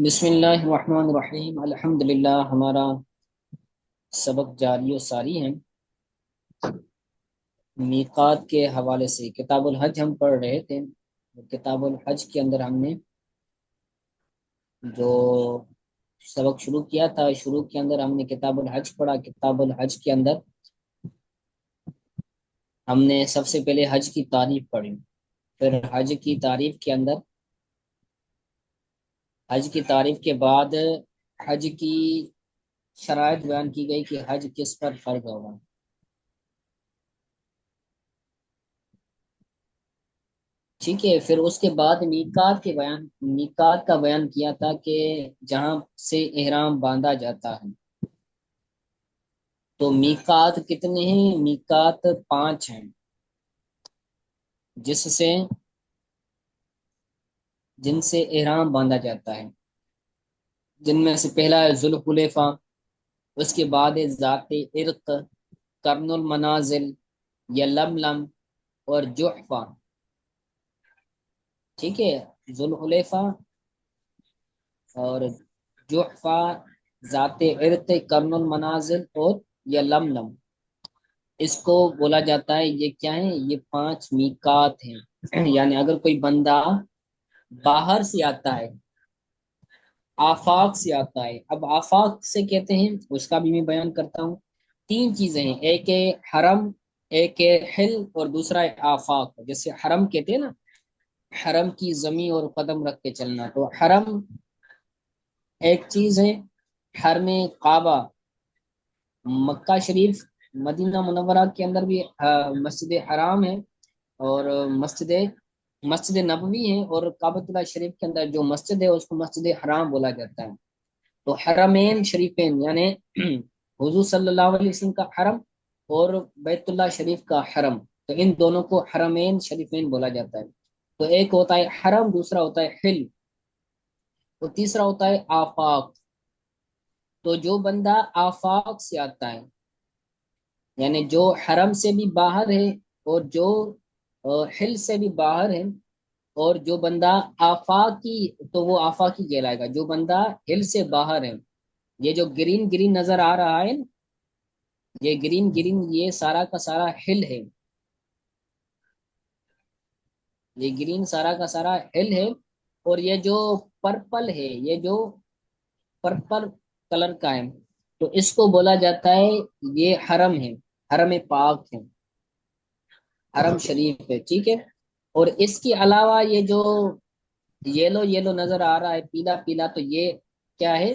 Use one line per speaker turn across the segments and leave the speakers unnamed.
بسم اللہ الرحمن الرحیم الحمدللہ ہمارا سبق جاری و ساری ہے۔ میقات کے حوالے سے کتاب الحج ہم پڑھ رہے تھے۔ کتاب الحج کے اندر ہم نے جو سبق شروع کیا تھا، شروع کے اندر ہم نے کتاب الحج پڑھا۔ کتاب الحج کے اندر ہم نے سب سے پہلے حج کی تعریف پڑھی، پھر حج کی تعریف کے اندر حج کی تعریف کے بعد حج کی شرائط بیان کی گئی کہ حج کس پر فرض ہوگا۔ ٹھیک ہے، پھر اس کے بعد میقات کا بیان کیا تھا کہ جہاں سے احرام باندھا جاتا ہے۔ تو میقات کتنے ہیں؟ میقات 5 ہیں، جس سے جن سے احرام باندھا جاتا ہے، جن میں سے پہلا ہے ذوالحلیفہ، اس کے بعد ہے ذات عرق، قرن المنازل، یلملم اور جحفہ۔ ٹھیک ہے، ذوالحلیفہ اور جحفہ، ذات عرق، قرن المنازل اور یلملم، اس کو بولا جاتا ہے یہ کیا ہے؟ یہ 5 میقات ہیں۔ یعنی اگر کوئی بندہ باہر سے آتا ہے، آفاق سے آتا ہے، اب آفاق سے کہتے ہیں اس کا بھی میں بیان کرتا ہوں۔ 3 چیزیں ہیں، ایک ہے حرم، ایک ہے حل اور دوسرا ہے آفاق۔ جیسے حرم کہتے ہیں نا، حرم کی زمین اور قدم رکھ کے چلنا، تو حرم ایک چیز ہے۔ حرم کعبہ مکہ شریف، مدینہ منورہ کے اندر بھی مسجد حرام ہے، اور مسجد نبوی ہے، اور کعبۃ اللہ شریف کے اندر جو مسجد ہے اس کو مسجد حرام بولا جاتا ہے۔ تو حرمین شریفین یعنی حضور صلی اللہ علیہ وسلم کا حرم اور بیت اللہ شریف کا حرم، تو ان دونوں کو حرمین شریفین بولا جاتا ہے۔ تو ایک ہوتا ہے حرم، دوسرا ہوتا ہے حل، اور تیسرا ہوتا ہے آفاق۔ تو جو بندہ آفاق سے آتا ہے، یعنی جو حرم سے بھی باہر ہے اور جو حل سے بھی باہر ہے، اور جو بندہ آفاقی، تو وہ آفاقی کہلائے گا۔ جو بندہ ہل سے باہر ہے، یہ جو گرین گرین نظر آ رہا ہے، یہ گرین گرین یہ سارا کا سارا ہل ہے، یہ گرین سارا کا سارا ہل ہے، اور یہ جو پرپل ہے، یہ جو پرپل کلر کا ہے، تو اس کو بولا جاتا ہے یہ حرم ہے، حرم پاک ہے، حرم شریف ہے۔ ٹھیک ہے، اور اس کے علاوہ یہ جو یلو یلو نظر آ رہا ہے، پیلا پیلا، تو یہ کیا ہے؟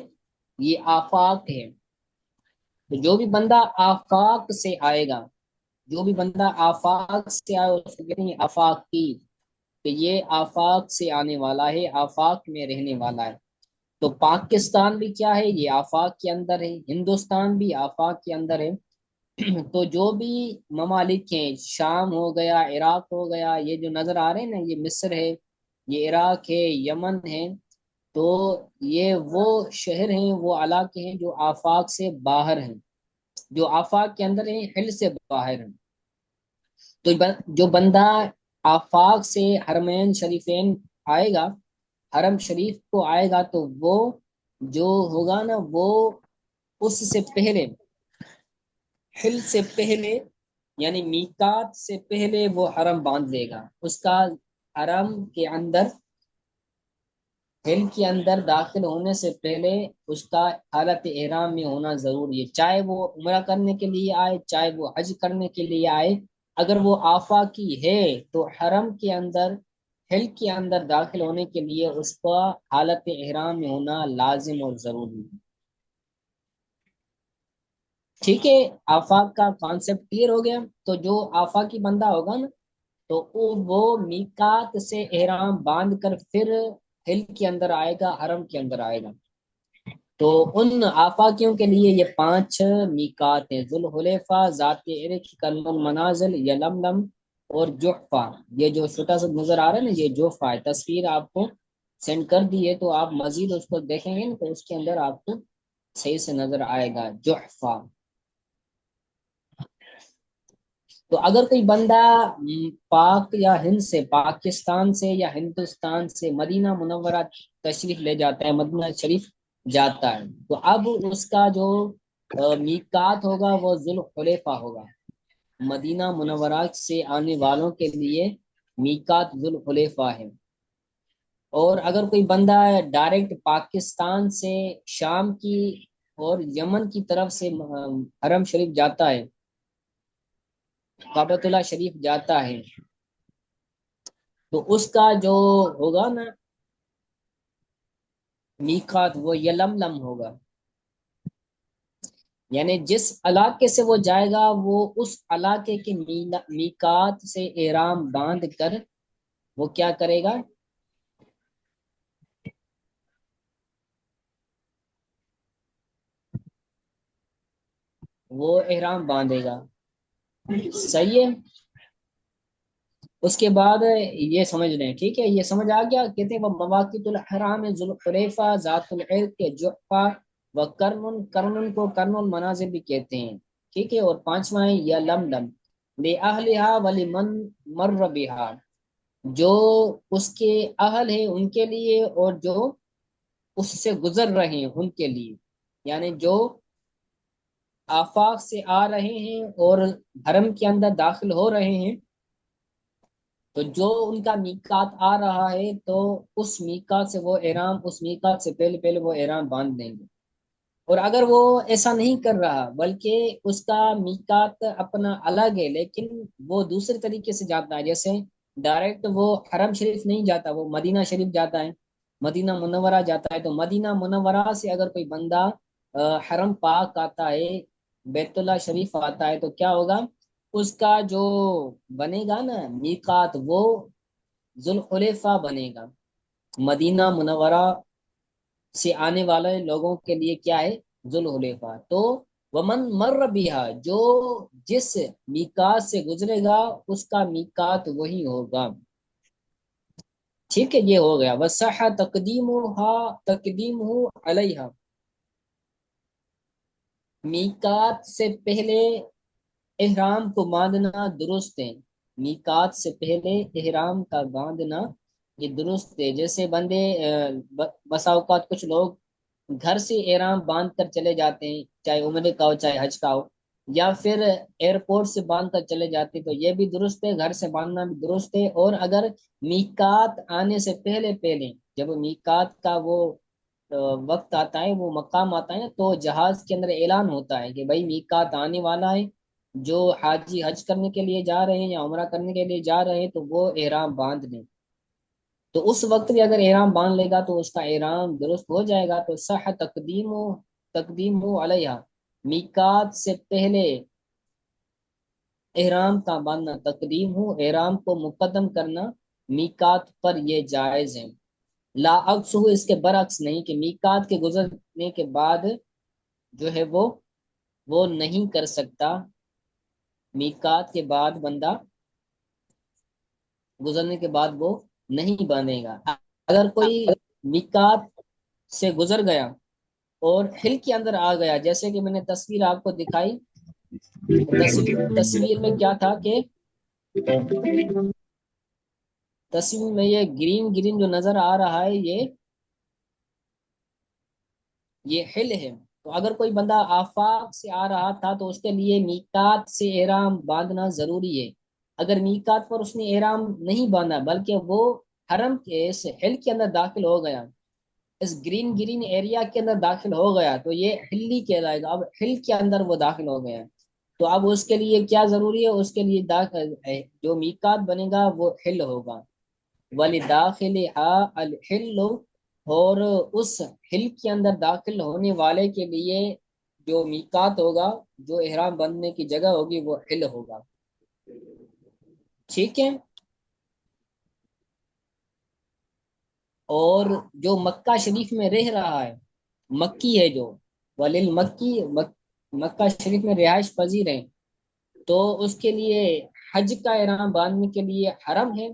یہ آفاق ہے۔ تو جو بھی بندہ آفاق سے آئے گا، جو بھی بندہ آفاق سے آئے اس کو کہتے ہیں آفاقی، کہ یہ آفاق سے آنے والا ہے، آفاق میں رہنے والا ہے۔ تو پاکستان بھی کیا ہے؟ یہ آفاق کے اندر ہے، ہندوستان بھی آفاق کے اندر ہے۔ تو جو بھی ممالک ہیں، شام ہو گیا، عراق ہو گیا، یہ جو نظر آ رہے ہیں نا، یہ مصر ہے، یہ عراق ہے، یمن ہے، تو یہ وہ شہر ہیں، وہ علاقے ہیں جو آفاق سے باہر ہیں، جو آفاق کے اندر ہیں، حل سے باہر ہیں۔ تو جو بندہ آفاق سے حرمین شریفین آئے گا، حرم شریف کو آئے گا، تو وہ جو ہوگا نا، وہ اس سے پہلے، حل سے پہلے، یعنی میقات سے پہلے وہ حرم باندھ لے گا۔ اس کا حرم کے اندر، حل کے اندر داخل ہونے سے پہلے اس کا حالت احرام میں ہونا ضروری ہے، چاہے وہ عمرہ کرنے کے لیے آئے، چاہے وہ حج کرنے کے لیے آئے۔ اگر وہ آفاقی ہے تو حرم کے اندر، حل کے اندر داخل ہونے کے لیے اس کا حالت احرام میں ہونا لازم اور ضروری ہے۔ ٹھیک ہے، آفاق کا کانسیپٹ کلیئر ہو گیا۔ تو جو آفاقی بندہ ہوگا نا، تو وہ میقات سے احرام باندھ کر پھر ہل کے اندر آئے گا، حرم کے اندر آئے گا۔ تو ان آفاقیوں کے لیے یہ 5 میقات ہیں: ذوالحلیفہ، ذات عرق، کرن المنازل، یلملم اور جحفہ۔ یہ جو چھوٹا سا نظر آ رہا ہے نا، یہ جحفہ ہے، تصویر آپ کو سینڈ کر دی ہے، تو آپ مزید اس کو دیکھیں گے نا، تو اس کے اندر آپ کو صحیح سے نظر آئے گا، جحفہ۔ تو اگر کوئی بندہ پاک یا ہند سے، پاکستان سے یا ہندوستان سے مدینہ منورہ تشریف لے جاتا ہے، مدینہ شریف جاتا ہے، تو اب اس کا جو میقات ہوگا وہ ذوالحلیفہ ہوگا۔ مدینہ منورہ سے آنے والوں کے لیے میقات ذوالحلیفہ ہے۔ اور اگر کوئی بندہ ڈائریکٹ پاکستان سے شام کی اور یمن کی طرف سے حرم شریف جاتا ہے، کعبۃ اللہ شریف جاتا ہے، تو اس کا جو ہوگا نا میقات، وہ یلملم ہوگا۔ یعنی جس علاقے سے وہ جائے گا، وہ اس علاقے کے میقات سے احرام باندھ کر وہ کیا کرے گا؟ وہ احرام باندھے گا۔ صحیح ہے۔ اس کے بعد یہ سمجھ لیں، ٹھیک ہے، یہ سمجھ آ گیا؟ کہتے ہیں وہ مواقیت الحرام ذوالحلیفہ، ذات العرق کے جحفہ، و کرن کو کرن المنازل بھی کہتے ہیں، ٹھیک ہے۔ اور پانچواں ہے یا لملم لأہلہا ولمن مر بہا، جو اس کے اہل ہیں ان کے لیے اور جو اس سے گزر رہے ہیں ان کے لیے، یعنی جو آفاق سے آ رہے ہیں اور حرم کے اندر داخل ہو رہے ہیں، تو جو ان کا میقات آ رہا ہے تو اس میقات سے وہ احرام، اس میقات سے پہلے پہلے وہ احرام باندھ دیں گے۔ اور اگر وہ ایسا نہیں کر رہا، بلکہ اس کا میقات اپنا الگ ہے، لیکن وہ دوسرے طریقے سے جاتا ہے، جیسے ڈائریکٹ وہ حرم شریف نہیں جاتا، وہ مدینہ شریف جاتا ہے، مدینہ منورہ جاتا ہے، تو مدینہ منورہ سے اگر کوئی بندہ حرم پاک آتا ہے، بیت اللہ شریف آتا ہے، تو کیا ہوگا؟ اس کا جو بنے گا نا میقات، وہ ذوالحلیفہ بنے گا۔ مدینہ منورہ سے آنے والے لوگوں کے لیے کیا ہے؟ ذوالحلیفہ۔ تو ومن مر بہا، جو جس میقات سے گزرے گا اس کا میقات وہی ہوگا۔ ٹھیک ہے، یہ ہو گیا۔ وصح تقدیم ہو علیہ، میقات سے پہلے احرام کو باندھنا درست ہے۔ میقات سے پہلے احرام کا باندھنا یہ درست ہے۔ جیسے بندے بسا اوقات کچھ لوگ گھر سے احرام باندھ کر چلے جاتے ہیں، چاہے عمرے کا ہو چاہے حج کا ہو، یا پھر ایئرپورٹ سے باندھ کر چلے جاتے ہیں، تو یہ بھی درست ہے، گھر سے باندھنا بھی درست ہے۔ اور اگر میقات آنے سے پہلے پہلے، جب میقات کا وہ وقت آتا ہے، وہ مقام آتا ہے، تو جہاز کے اندر اعلان ہوتا ہے کہ بھائی میقات آنے والا ہے، جو حاجی حج کرنے کے لیے جا رہے ہیں یا عمرہ کرنے کے لیے جا رہے ہیں تو وہ احرام باندھ لیں۔ تو اس وقت بھی اگر احرام باندھ لے گا تو اس کا احرام درست ہو جائے گا۔ تو صح تقدیم ہو علیہ، میقات سے پہلے احرام کا باندھنا، تقدیم ہو احرام کو مقدم کرنا میقات پر یہ جائز ہے۔ لا عکس ہو، اس کے برعکس نہیں کہ میقات کے گزرنے کے بعد جو ہے وہ نہیں کر سکتا، میقات کے بعد بندہ گزرنے کے بعد وہ نہیں باندھے گا۔ اگر کوئی میقات سے گزر گیا اور حل کے اندر آ گیا، جیسے کہ میں نے تصویر آپ کو دکھائی، تصویر میں کیا تھا کہ تصویر میں یہ گرین گرین جو نظر آ رہا ہے، یہ حل ہے۔ تو اگر کوئی بندہ آفاق سے آ رہا تھا تو اس کے لیے میقات سے احرام باندھنا ضروری ہے۔ اگر میقات پر اس نے احرام نہیں باندھا، بلکہ وہ حرم کے اس حل کے اندر داخل ہو گیا، اس گرین گرین ایریا کے اندر داخل ہو گیا، تو یہ ہلی کہلائے گا۔ اب ہل کے اندر وہ داخل ہو گیا، تو اب اس کے لیے کیا ضروری ہے؟ اس کے لیے جو میقات بنے گا وہ ہل ہوگا۔ وَلِدَاخِلِهَا الْحِلُّ، اور اس ہل کے اندر داخل ہونے والے کے لیے جو میقات ہوگا، جو احرام بندنے کی جگہ ہوگی، وہ ہل ہوگا۔ ٹھیک ہے۔ اور جو مکہ شریف میں رہ رہا ہے، مکی ہے جو، ولیل مکی، مکہ شریف میں رہائش پذیر ہے، تو اس کے لیے حج کا احرام باندھنے کے لیے حرم ہے۔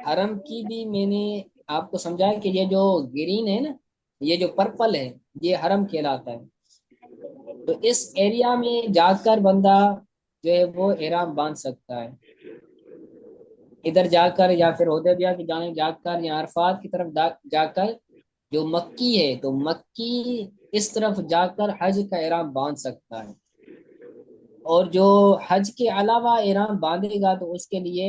حرم کی بھی میں نے آپ کو سمجھایا کہ یہ جو گرین ہے نا، یہ جو پرپل ہے، یہ حرم کہلاتا ہے۔ تو اس ایریا میں جا کر بندہ جو ہے وہ احرام باندھ سکتا ہے۔ ادھر جا کر یا پھر حدیبیہ کی جانب جا کر یا عرفات کی طرف جا کر جو مکی ہے تو مکی اس طرف جا کر حج کا احرام باندھ سکتا ہے۔ اور جو حج کے علاوہ احرام باندھے گا تو اس کے لیے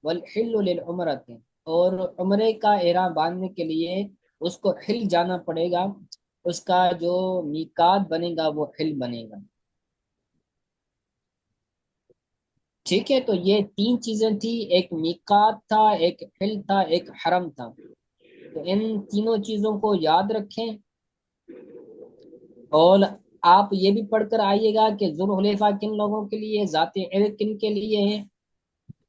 والحل للعمرۃ، اور عمرے کا احرام باندھنے کے لیے اس کو حل جانا پڑے گا، اس کا جو میقات بنے گا وہ حل بنے گا۔ ٹھیک ہے، تو یہ تین چیزیں تھی، ایک میقات تھا، ایک حل تھا، ایک حرم تھا۔ تو ان تینوں چیزوں کو یاد رکھیں، اور آپ یہ بھی پڑھ کر آئیے گا کہ ذوالحلیفہ کن لوگوں کے لیے، ذات علم کن کے لیے ہے،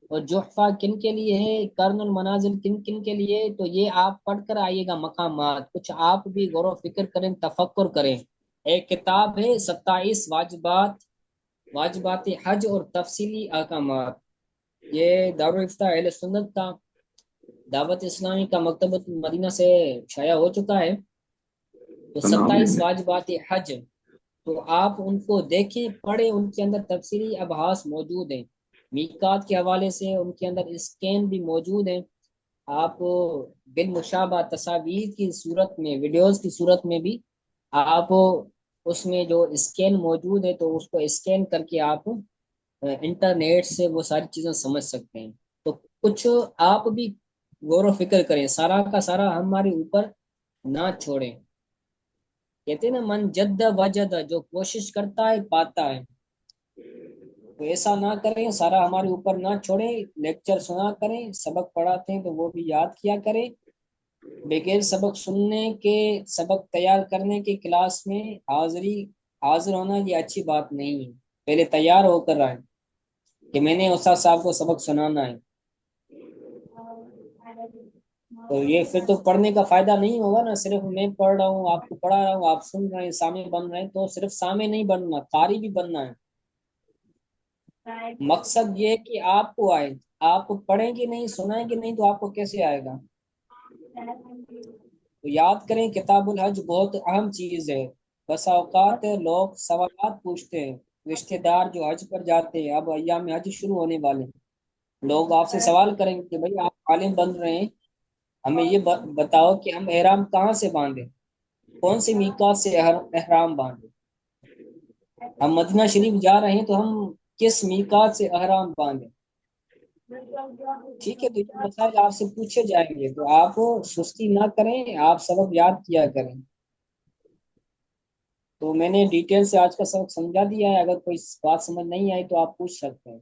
اور جحفہ کن کے لیے ہے، کرن المنازل کن کن کے لیے۔ تو یہ آپ پڑھ کر آئیے گا مقامات، کچھ آپ بھی غور و فکر کریں، تفکر کریں۔ ایک کتاب ہے 27 واجبات حج اور تفصیلی احکامات، یہ دارالفتہ اہل سنت کا دعوت اسلامی کا مکتبۃ مدینہ سے شائع ہو چکا ہے۔ تو 27 واجبات حج، تو آپ ان کو دیکھیں، پڑھیں، ان کے اندر تفصیلی ابحاث موجود ہیں، میقات کے حوالے سے ان کے اندر اسکین بھی موجود ہیں۔ آپ بالمشابہ تصاویر کی صورت میں، ویڈیوز کی صورت میں بھی آپ اس میں جو اسکین موجود ہے تو اس کو اسکین کر کے آپ انٹرنیٹ سے وہ ساری چیزیں سمجھ سکتے ہیں۔ تو کچھ آپ بھی غور و فکر کریں، سارا کا سارا ہمارے اوپر نہ چھوڑیں۔ کہتے ہیں نا، من جد وجد، جو کوشش کرتا ہے پاتا ہے۔ تو ایسا نہ کریں، سارا ہمارے اوپر نہ چھوڑیں، لیکچر سنا کریں، سبق پڑھاتے ہیں تو وہ بھی یاد کیا کریں۔ بغیر سبق سننے کے، سبق تیار کرنے کے کلاس میں حاضر ہونا یہ اچھی بات نہیں ہے۔ پہلے تیار ہو کر آئیں کہ میں نے استاد صاحب کو سبق سنانا ہے، تو یہ پھر تو پڑھنے کا فائدہ نہیں ہوگا نا، صرف میں پڑھ رہا ہوں، آپ کو پڑھا رہا ہوں، آپ سن رہے ہیں، سامع بن رہے ہیں، تو صرف سامع نہیں بننا، قاری بھی بننا ہے۔ مقصد یہ ہے کہ آپ کو آئے، آپ پڑھیں گے نہیں، سنائیں گے نہیں، تو آپ کو کیسے آئے گا؟ تو یاد کریں، کتاب الحج بہت اہم چیز ہے۔ بس اوقات لوگ سوالات پوچھتے ہیں، رشتہ دار جو حج پر جاتے ہیں، اب ایام حج شروع ہونے والے ہیں، لوگ آپ سے سوال کریں گے کہ بھئی آپ عالم بن رہے ہیں، ہمیں یہ بتاؤ کہ ہم احرام کہاں سے باندھیں، کون سی میقات سے احرام باندھیں، ہم مدینہ شریف جا رہے ہیں تو ہم کس میقات سے احرام باندھیں۔ ٹھیک ہے، تو یہ مسائل آپ سے پوچھے جائیں گے، تو آپ سستی نہ کریں، آپ سبق یاد کیا کریں۔ تو میں نے ڈیٹیل سے آج کا سبق سمجھا دیا ہے، اگر کوئی بات سمجھ نہیں آئی تو آپ پوچھ سکتے ہیں۔